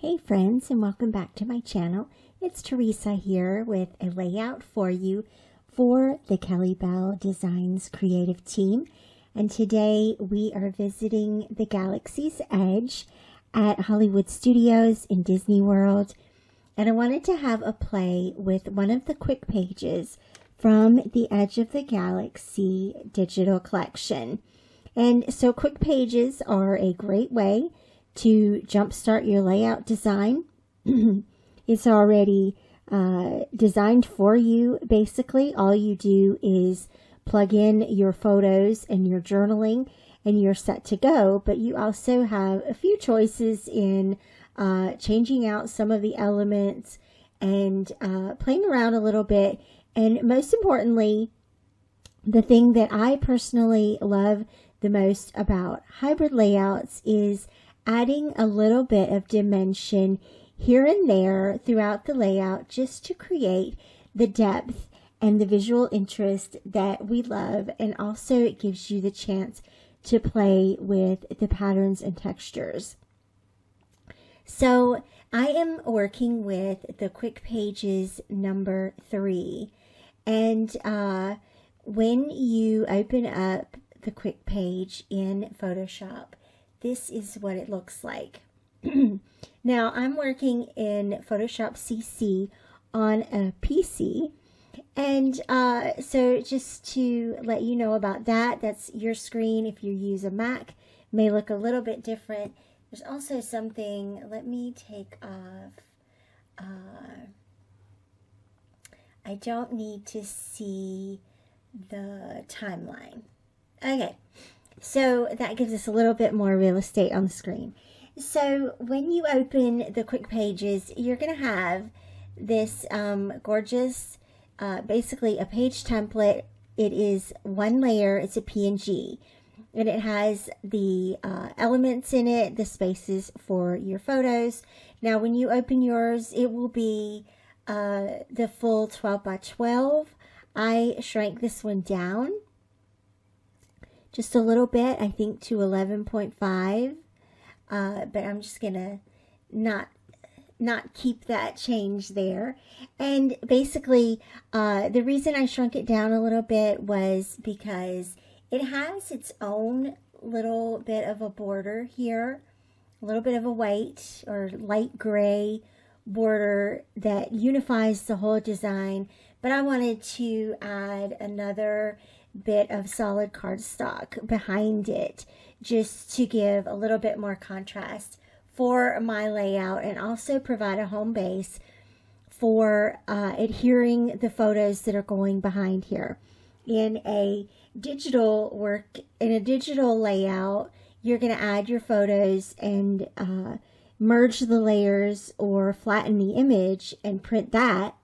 Hey friends, and welcome back to my channel. It's Teresa here with a layout for you for the Kellybell Designs creative team. And today we are visiting the Galaxy's Edge at Hollywood Studios in Disney World. And I wanted to have a play with one of the Quickpages from the Edge of the Galaxy digital collection. And so Quickpages are a great way to jumpstart your layout design. It's already designed for you. Basically, all you do is plug in your photos and your journaling and you're set to go. But you also have a few choices in changing out some of the elements and playing around a little bit. And most importantly, the thing that I personally love the most about hybrid layouts is adding a little bit of dimension here and there throughout the layout just to create the depth and the visual interest that we love. And also it gives you the chance to play with the patterns and textures. So I am working with the Quickpages number 3. And when you open up the Quickpage in Photoshop, this is what it looks like. Now, I'm working in Photoshop CC on a PC. And so just to let you know about that, that's your screen. If you use a Mac, it may look a little bit different. There's also something, let me take off. I don't need to see the timeline. Okay. So that gives us a little bit more real estate on the screen. So when you open the Quickpages, you're going to have this gorgeous, basically a page template. It is one layer. It's a PNG. And it has the elements in it, the spaces for your photos. Now when you open yours, it will be the full 12 by 12. I shrank this one down just a little bit, I think to 11.5, but I'm just gonna not keep that change there. And basically the reason I shrunk it down a little bit was because it has its own little bit of a border here, a little bit of a white or light gray border that unifies the whole design, but I wanted to add another bit of solid cardstock behind it just to give a little bit more contrast for my layout and also provide a home base for adhering the photos that are going behind here. In a digital layout, you're going to add your photos and merge the layers or flatten the image and print that.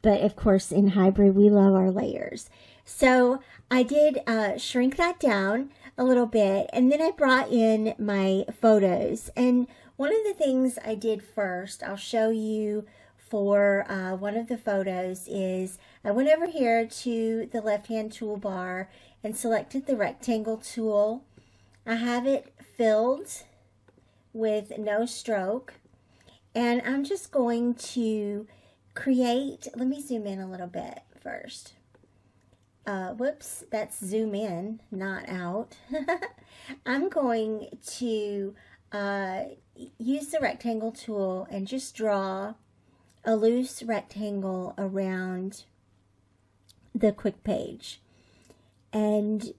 But of course in hybrid we love our layers. So I did shrink that down a little bit, and then I brought in my photos. And one of the things I did first, I'll show you for one of the photos, is I went over here to the left-hand toolbar and selected the rectangle tool. I have it filled with no stroke, and I'm just going to create, let me zoom in a little bit first. Whoops, that's zoom in, not out. I'm going to use the rectangle tool and just draw a loose rectangle around the Quickpage. And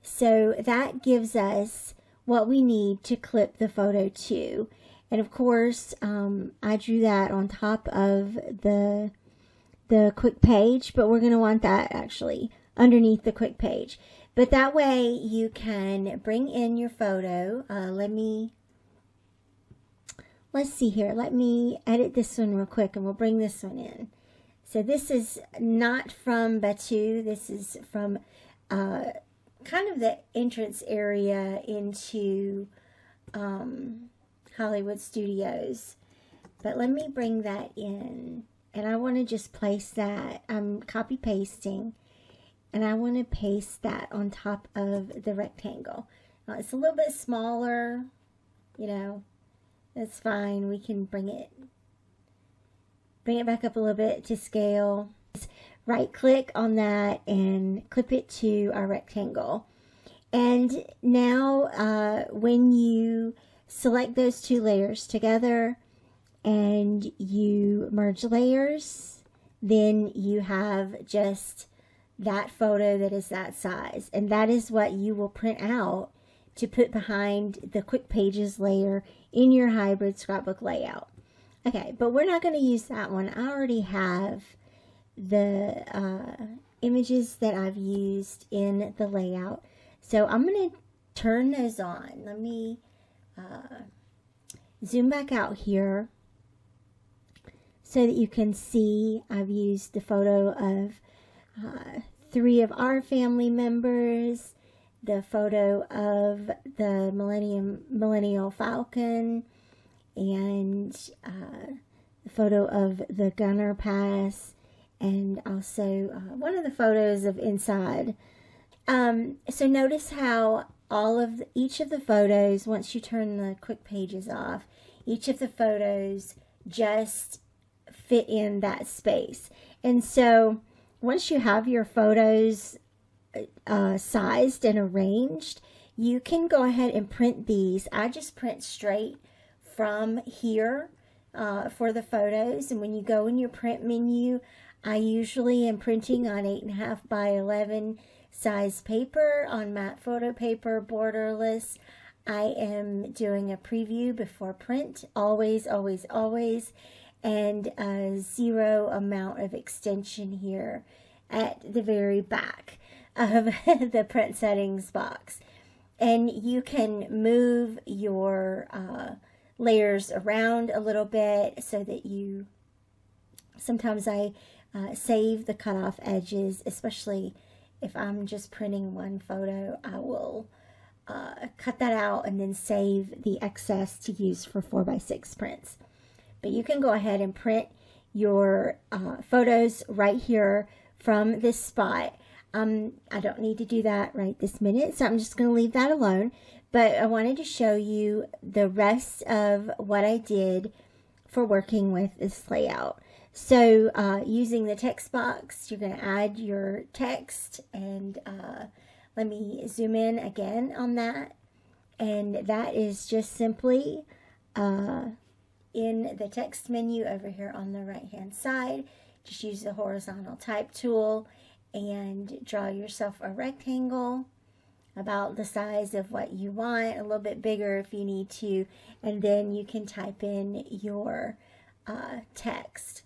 so that gives us what we need to clip the photo to. And of course, I drew that on top of the Quickpage, but we're going to want that actually underneath the Quickpage. But that way you can bring in your photo. Let's see here. Let me edit this one real quick and we'll bring this one in. So this is not from Batu. This is from kind of the entrance area into Hollywood Studios. But let me bring that in. And I want to just place that, I'm copy pasting, and I want to paste that on top of the rectangle. Now it's a little bit smaller, you know, That's fine. We can bring it back up a little bit to scale. Right click on that and clip it to our rectangle. And now when you select those two layers together and you merge layers, then you have just that photo that is that size. And that is what you will print out to put behind the Quickpages layer in your hybrid scrapbook layout. Okay, but we're not going to use that one. I already have the images that I've used in the layout. So I'm going to turn those on. Let me zoom back out here so that you can see I've used the photo of 3 of our family members, the photo of the Millennial Falcon, and the photo of the Gunner Pass, and also one of the photos of inside. So notice how each of the photos, once you turn the Quickpages off, each of the photos just fit in that space. And so once you have your photos sized and arranged, you can go ahead and print these. I just print straight from here for the photos, and when you go in your print menu, I usually am printing on 8.5 by 11 size paper on matte photo paper, borderless. I am doing a preview before print, always, always, always, and a 0 amount of extension here at the very back of the print settings box. And you can move your layers around a little bit so that you, sometimes I save the cutoff edges, especially if I'm just printing one photo. I will cut that out and then save the excess to use for 4x6 prints. But you can go ahead and print your photos right here from this spot. I don't need to do that right this minute, so I'm just going to leave that alone. But I wanted to show you the rest of what I did for working with this layout. So using the text box, you're going to add your text, and let me zoom in again on that. And that is just simply in the text menu over here on the right hand side. Just use the horizontal type tool and draw yourself a rectangle about the size of what you want, a little bit bigger if you need to, and then you can type in your text.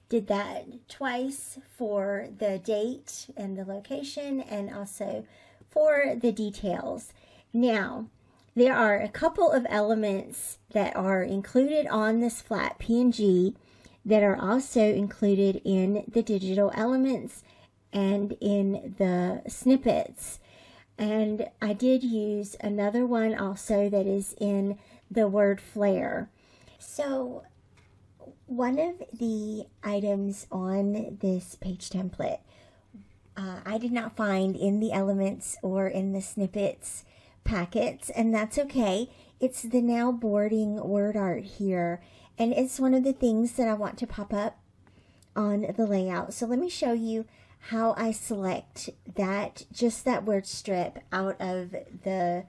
Did that twice for the date and the location, and also for the details. Now, there are a couple of elements that are included on this flat PNG that are also included in the digital elements and in the snippets. And I did use another one also that is in the word flare. So one of the items on this page template I did not find in the elements or in the snippets packets, and that's okay. It's the now boarding word art here, and it's one of the things that I want to pop up on the layout. So let me show you how I select that, just that word strip out of the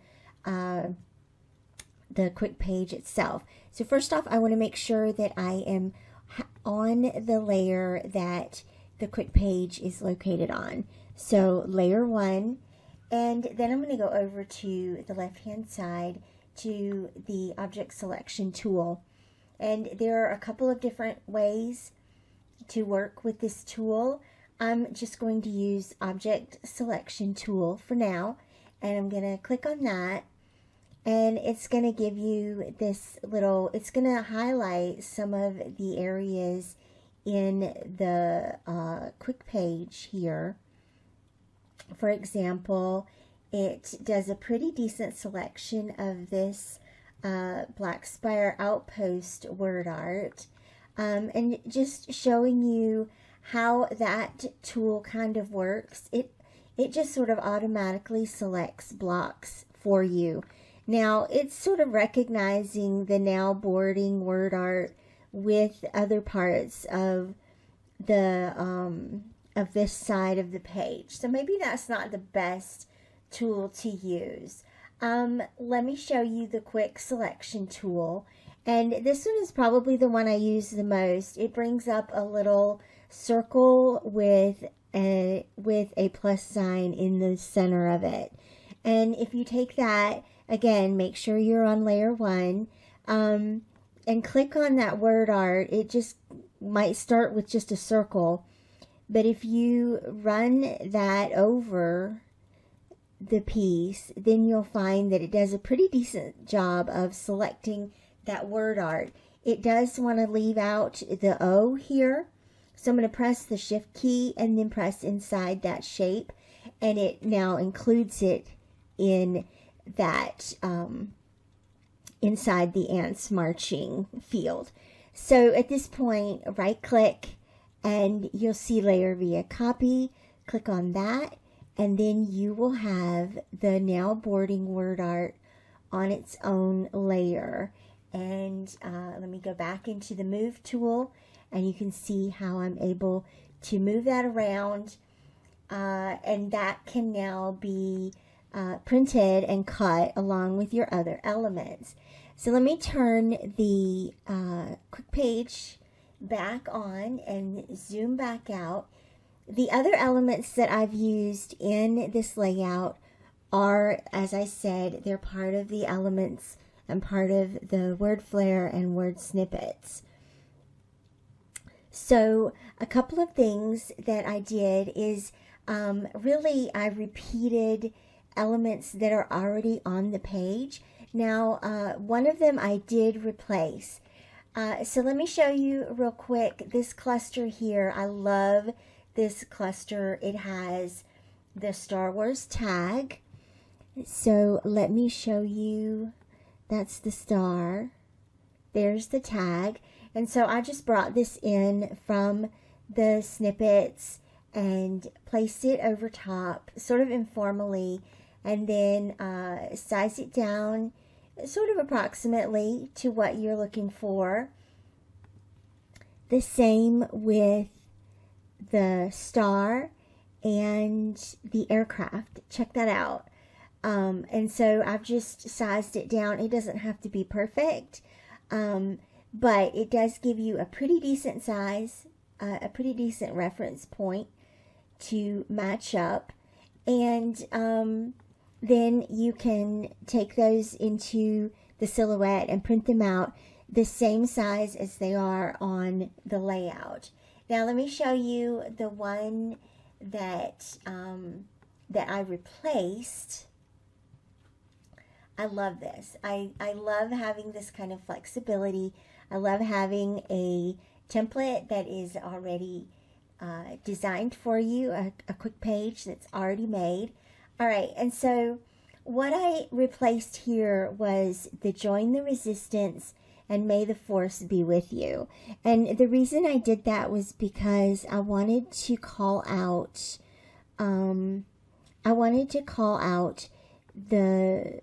quick page itself. So first off, I want to make sure that I am on the layer that the quick page is located on. So layer 1, and then I'm going to go over to the left hand side to the object selection tool. And there are a couple of different ways to work with this tool. I'm just going to use object selection tool for now, and I'm going to click on that, and it's going to give you this little, it's going to highlight some of the areas in the quick page here. For example, it does a pretty decent selection of this Black Spire Outpost word art, and just showing you how that tool kind of works. It just sort of automatically selects blocks for you. Now, it's sort of recognizing the now boarding word art with other parts of the of this side of the page. So maybe that's not the best tool to use. Let me show you the quick selection tool. And this one is probably the one I use the most. It brings up a little circle with a plus sign in the center of it. And if you take that, again, make sure you're on layer 1, and click on that word art. It just might start with just a circle, but if you run that over the piece, then you'll find that it does a pretty decent job of selecting that word art. It does want to leave out the O here, so I'm going to press the shift key and then press inside that shape, and it now includes it in that inside the ants marching field. So at this point, right click and you'll see layer via copy. Click on that, and then you will have the now boarding word art on its own layer. And let me go back into the move tool, and you can see how I'm able to move that around, and that can now be printed and cut along with your other elements. So let me turn the Quickpage back on and zoom back out. The other elements that I've used in this layout are, as I said, they're part of the elements and part of the word flare and word snippets. So a couple of things that I did is really I repeated elements that are already on the page. Now, one of them I did replace. So let me show you real quick this cluster here. I love this cluster. It has the Star Wars tag. So let me show you. That's the star. There's the tag. And so I just brought this in from the snippets and placed it over top, sort of informally, and then size it down sort of approximately to what you're looking for. The same with the star and the aircraft. Check that out. And so I've just sized it down. It doesn't have to be perfect, but it does give you a pretty decent size, a pretty decent reference point to match up. And then you can take those into the silhouette and print them out the same size as they are on the layout. Now let me show you the one that that I replaced. I love this. I love having this kind of flexibility. I love having a template that is already designed for you, a quick page that's already made. All right, and so what I replaced here was the join the resistance and may the force be with you. And the reason I did that was because I wanted to call out the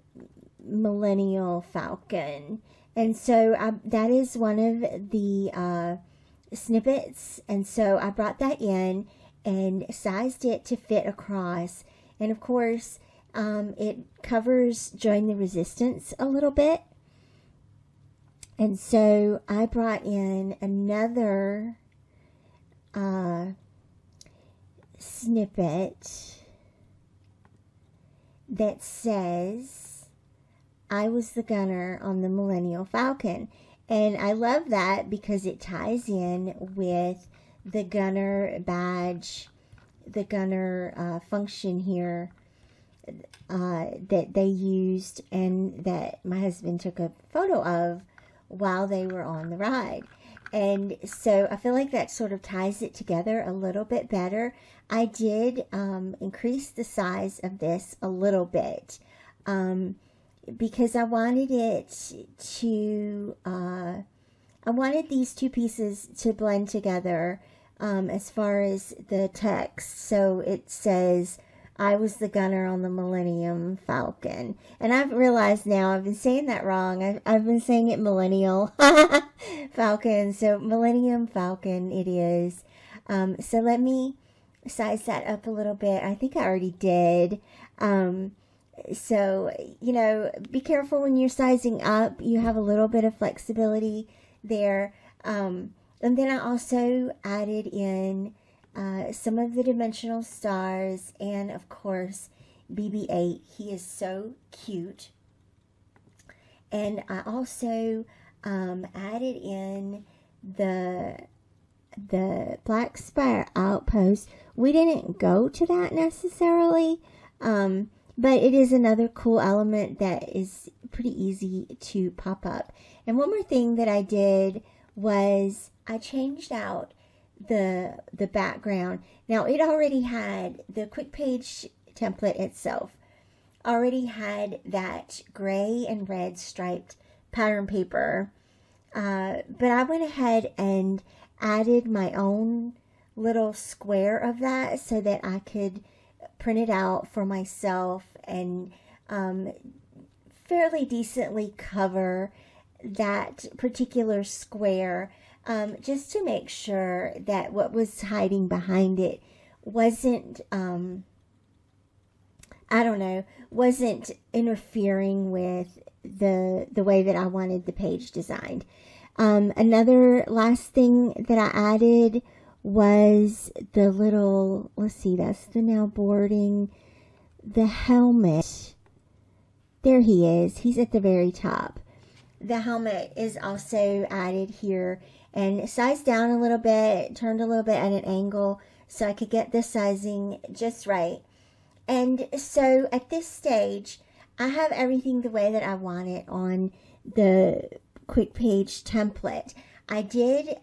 Millennial Falcon. And so that is one of the snippets, and so I brought that in and sized it to fit across. And of course, it covers join the resistance a little bit. And so I brought in another snippet that says, I was the gunner on the Millennial Falcon. And I love that because it ties in with the gunner badge, the gunner function here that they used and that my husband took a photo of while they were on the ride. And so I feel like that sort of ties it together a little bit better. I did increase the size of this a little bit because I wanted it to, I wanted these two pieces to blend together as far as the text. So it says, I was the gunner on the Millennium Falcon. And I've realized now I've been saying that wrong. I've been saying it Millennial Falcon. So Millennium Falcon it is. So let me size that up a little bit. I think I already did. So, you know, be careful when you're sizing up. You have a little bit of flexibility there. And then I also added in some of the dimensional stars and, of course, BB-8. He is so cute. And I also added in the Black Spire Outpost. We didn't go to that necessarily, but it is another cool element that is pretty easy to pop up. And one more thing that I did was I changed out the background. Now it already had the Quickpage template itself already had that gray and red striped pattern paper, but I went ahead and added my own little square of that so that I could print it out for myself and fairly decently cover that particular square, just to make sure that what was hiding behind it wasn't, wasn't interfering with the way that I wanted the page designed. Another last thing that I added was the little, let's see, that's the now boarding, the helmet. There he is. He's at the very top. The helmet is also added here and sized down a little bit, turned a little bit at an angle so I could get the sizing just right. And so at this stage, I have everything the way that I want it on the Quickpage template. I did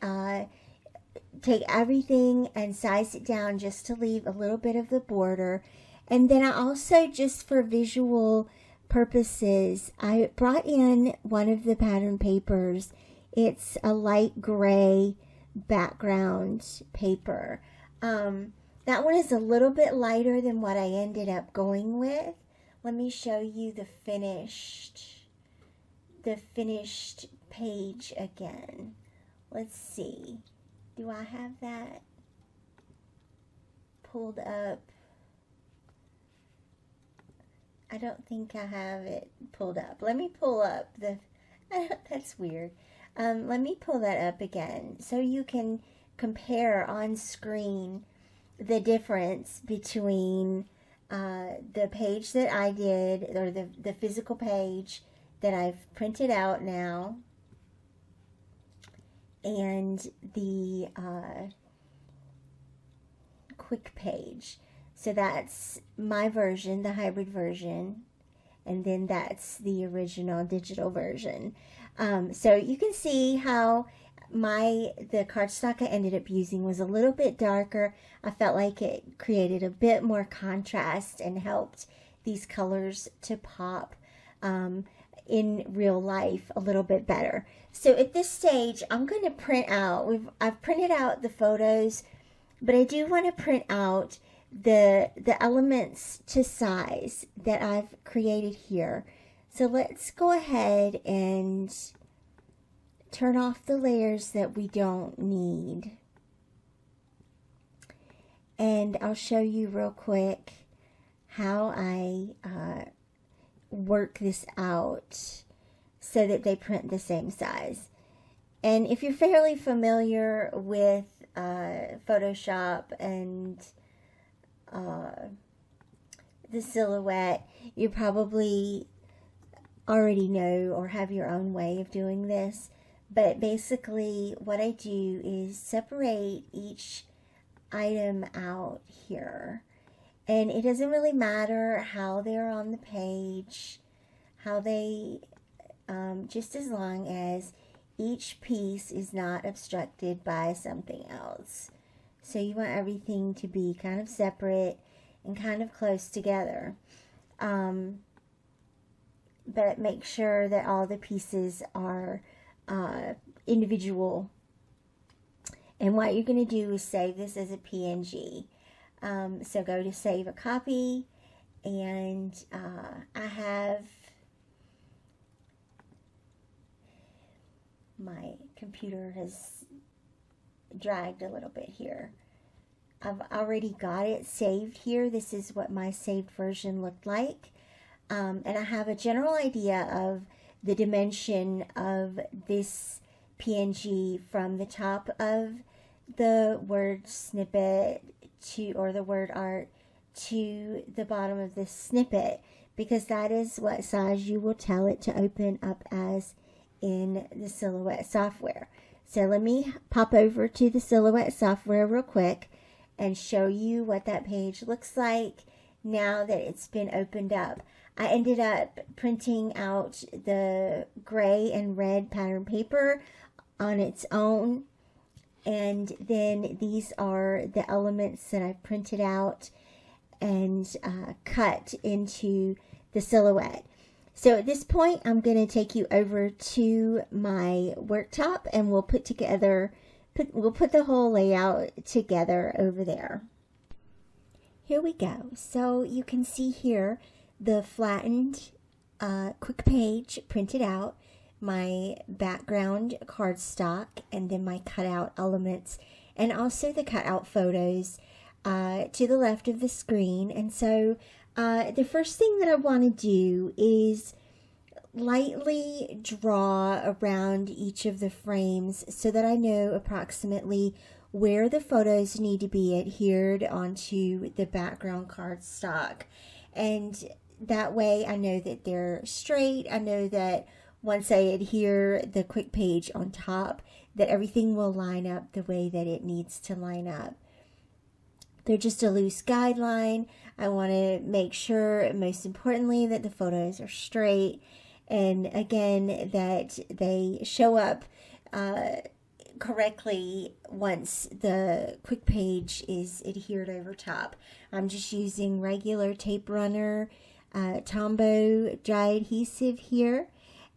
take everything and size it down just to leave a little bit of the border. And then I also, just for visual purposes, I brought in one of the pattern papers. It's a light gray background paper. That one is a little bit lighter than what I ended up going with. Let me show you the finished page again. Let's see. Do I have that pulled up? I don't think I have it pulled up. Let me pull up the, that's weird. Let me pull that up again so you can compare on screen the difference between the page that I did, or the physical page that I've printed out now, and the Quickpage. So that's my version, the hybrid version, and then that's the original digital version. So you can see how the cardstock I ended up using was a little bit darker. I felt like it created a bit more contrast and helped these colors to pop in real life a little bit better. So at this stage, I'm going to print out, I've printed out the photos, but I do want to print out the elements to size that I've created here. So let's go ahead and turn off the layers that we don't need. And I'll show you real quick how I work this out so that they print the same size. And if you're fairly familiar with Photoshop and the Silhouette, you probably already know or have your own way of doing this. But basically what I do is separate each item out here. And it doesn't really matter how they're on the page, how they, just as long as each piece is not obstructed by something else. So you want everything to be kind of separate and kind of close together. But make sure that all the pieces are individual. And what you're going to do is save this as a PNG. So go to save a copy, and I have my computer has dragged a little bit here. I've already got it saved here. This is what my saved version looked like. And I have a general idea of the dimension of this PNG from the top of the word snippet to, or the word art, to the bottom of this snippet, because that is what size you will tell it to open up as in the Silhouette software. So let me pop over to the Silhouette software real quick and show you what that page looks like now that it's been opened up. I ended up printing out the gray and red pattern paper on its own, and then these are the elements that I've printed out and cut into the Silhouette. So at this point, I'm going to take you over to my worktop, and we'll put the whole layout together over there. Here we go. So you can see here the flattened quick page printed out, my background cardstock, and then my cutout elements, and also the cutout photos to the left of the screen. And so the first thing that I want to do is lightly draw around each of the frames so that I know approximately where the photos need to be adhered onto the background cardstock. And that way I know that they're straight. I know that once I adhere the quick page on top, that everything will line up the way that it needs to line up. They're just a loose guideline. I want to make sure, most importantly, that the photos are straight, and again, that they show up correctly once the quick page is adhered over top. I'm just using regular tape runner Tombow dry adhesive here,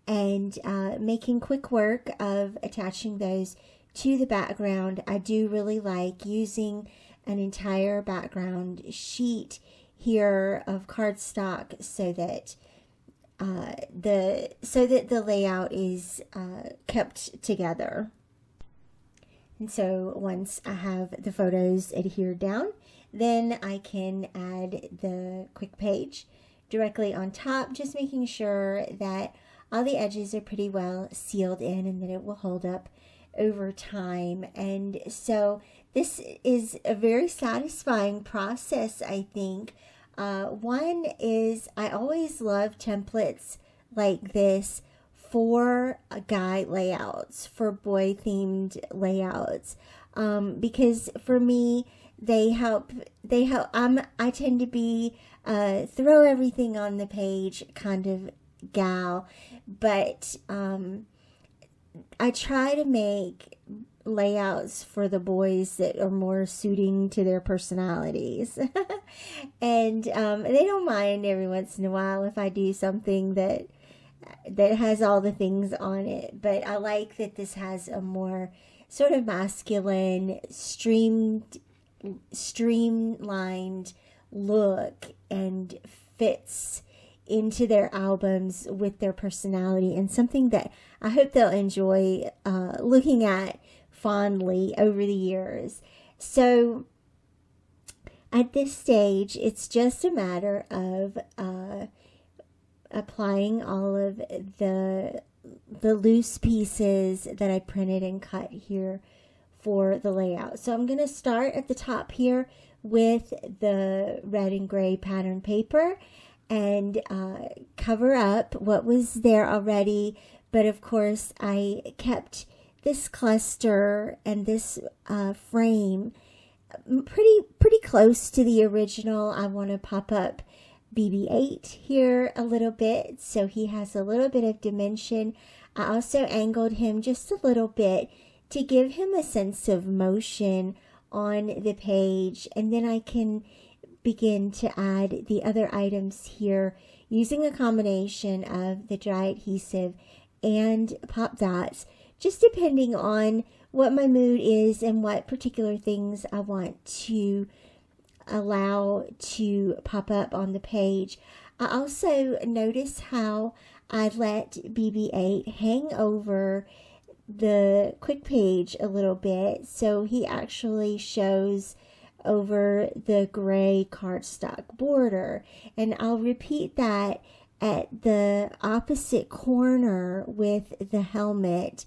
and making quick work of attaching those to the background. I do really like using an entire background sheet here of cardstock so that the layout is kept together. And so once I have the photos adhered down, then I can add the quick page directly on top, just making sure that all the edges are pretty well sealed in and that it will hold up over time. And so this is a very satisfying process, I think. One is, I always love templates like this for guy layouts, for boy themed layouts, because for me they help. I tend to be throw everything on the page kind of gal, but I try to make layouts for the boys that are more suiting to their personalities. And they don't mind every once in a while if I do something that has all the things on it. But I like that this has a more sort of masculine, streamlined look and fits into their albums with their personality, and something that I hope they'll enjoy looking at fondly over the years. So at this stage, it's just a matter of applying all of the loose pieces that I printed and cut here for the layout. So I'm going to start at the top here with the red and gray pattern paper and cover up what was there already. But of course, I kept this cluster and this frame pretty close to the original. I want to pop up BB-8 here a little bit, so he has a little bit of dimension. I also angled him just a little bit to give him a sense of motion on the page, and then I can begin to add the other items here using a combination of the dry adhesive and pop dots, just depending on what my mood is and what particular things I want to allow to pop up on the page. I also notice how I let BB-8 hang over the Quickpage a little bit, so he actually shows over the gray cardstock border. And I'll repeat that at the opposite corner with the helmet.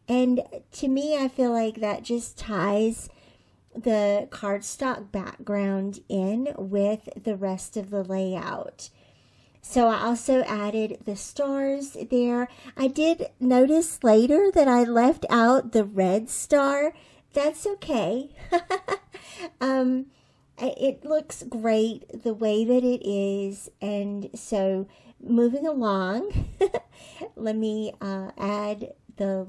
And to me, I feel like that just ties the cardstock background in with the rest of the layout. So I also added the stars there. I did notice later that I left out the red star. That's okay. It looks great the way that it is. And so moving along, let me add the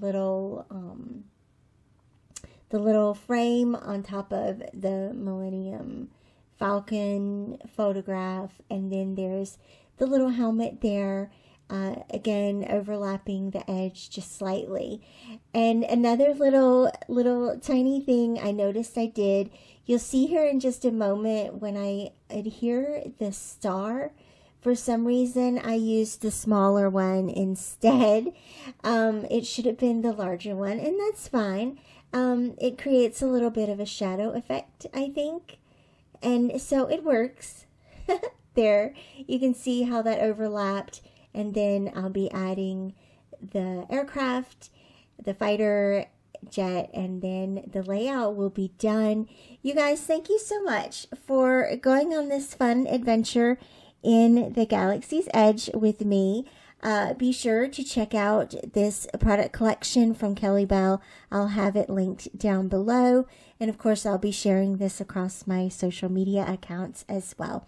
little frame on top of the Millennium Falcon photograph, and then there's the little helmet there, again overlapping the edge just slightly. And another little tiny thing I noticed I did, you'll see here in just a moment, when I adhere the star, for some reason I used the smaller one instead. It should have been the larger one, and that's fine. It creates a little bit of a shadow effect, I think, and so it works. There, you can see how that overlapped, and then I'll be adding the aircraft, the fighter jet, and then the layout will be done. You guys, thank you so much for going on this fun adventure in the Galaxy's Edge with me. Be sure to check out this product collection from Kellybell. I'll have it linked down below. And of course, I'll be sharing this across my social media accounts as well.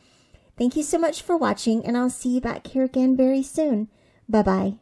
Thank you so much for watching, and I'll see you back here again very soon. Bye-bye.